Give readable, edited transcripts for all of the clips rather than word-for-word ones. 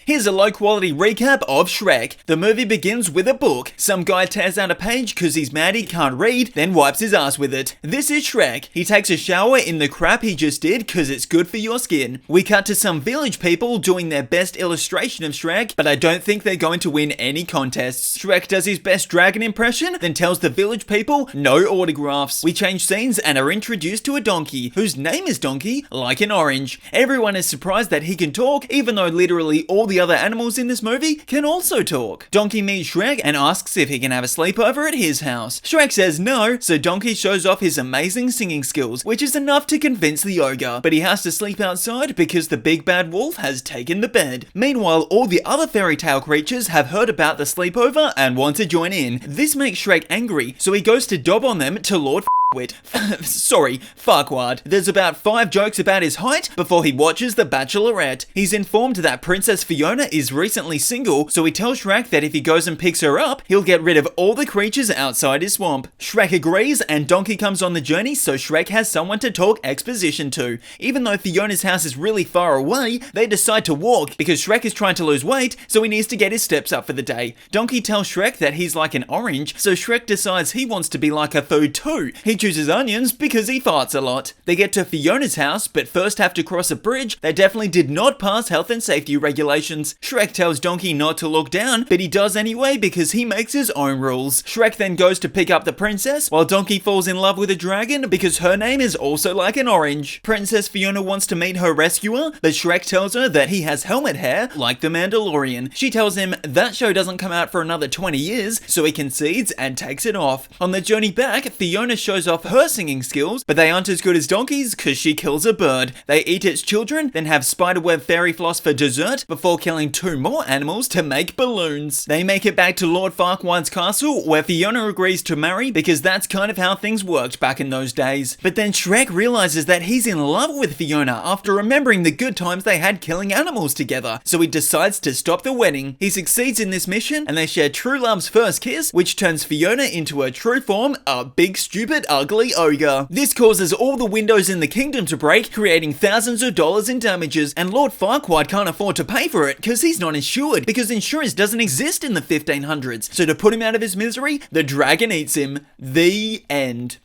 Here's a low quality recap of Shrek. The movie begins with a book. Some guy tears out a page cause he's mad he can't read, then wipes his ass with it. This is Shrek. He takes a shower in the crap he just did cause it's good for your skin. We cut to some village people doing their best illustration of Shrek, but I don't think they're going to win any contests. Shrek does his best dragon impression, then tells the village people no autographs. We change scenes and are introduced to a donkey, whose name is Donkey, like an orange. Everyone is surprised that he can talk, even though literally all the other animals in this movie can also talk. Donkey meets Shrek and asks if he can have a sleepover at his house. Shrek says no, so Donkey shows off his amazing singing skills, which is enough to convince the ogre, but he has to sleep outside because the big bad wolf has taken the bed. Meanwhile, all the other fairy tale creatures have heard about the sleepover and want to join in. This makes Shrek angry, so he goes to dob on them to Lord Farquaad. There's about 5 jokes about his height before he watches The Bachelorette. He's informed that Princess Fiona is recently single, so he tells Shrek that if he goes and picks her up, he'll get rid of all the creatures outside his swamp. Shrek agrees, and Donkey comes on the journey, so Shrek has someone to talk exposition to. Even though Fiona's house is really far away, they decide to walk because Shrek is trying to lose weight, so he needs to get his steps up for the day. Donkey tells Shrek that he's like an orange, so Shrek decides he wants to be like a food too. He chooses onions because he farts a lot. They get to Fiona's house, but first have to cross a bridge that definitely did not pass health and safety regulations. Shrek tells Donkey not to look down, but he does anyway because he makes his own rules. Shrek then goes to pick up the princess, while Donkey falls in love with a dragon because her name is also like an orange. Princess Fiona wants to meet her rescuer, but Shrek tells her that he has helmet hair like the Mandalorian. She tells him that show doesn't come out for another 20 years, so he concedes and takes it off. On the journey back, Fiona shows off her singing skills, but they aren't as good as Donkey's cause she kills a bird. They eat its children, then have spiderweb fairy floss for dessert before killing 2 more animals to make balloons. They make it back to Lord Farquaad's castle, where Fiona agrees to marry because that's kind of how things worked back in those days. But then Shrek realizes that he's in love with Fiona after remembering the good times they had killing animals together, so he decides to stop the wedding. He succeeds in this mission, and they share true love's first kiss, which turns Fiona into her true form, a big stupid ugly ogre. This causes all the windows in the kingdom to break, creating thousands of dollars in damages, and Lord Farquaad can't afford to pay for it because he's not insured, because insurance doesn't exist in the 1500s. So to put him out of his misery, the dragon eats him. The end.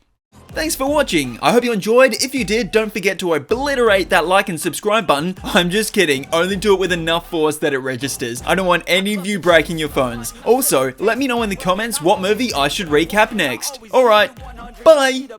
Thanks for watching. I hope you enjoyed. If you did, don't forget to obliterate that like and subscribe button. I'm just kidding. Only do it with enough force that it registers. I don't want any of you breaking your phones. Also, let me know in the comments what movie I should recap next. Alright, bye!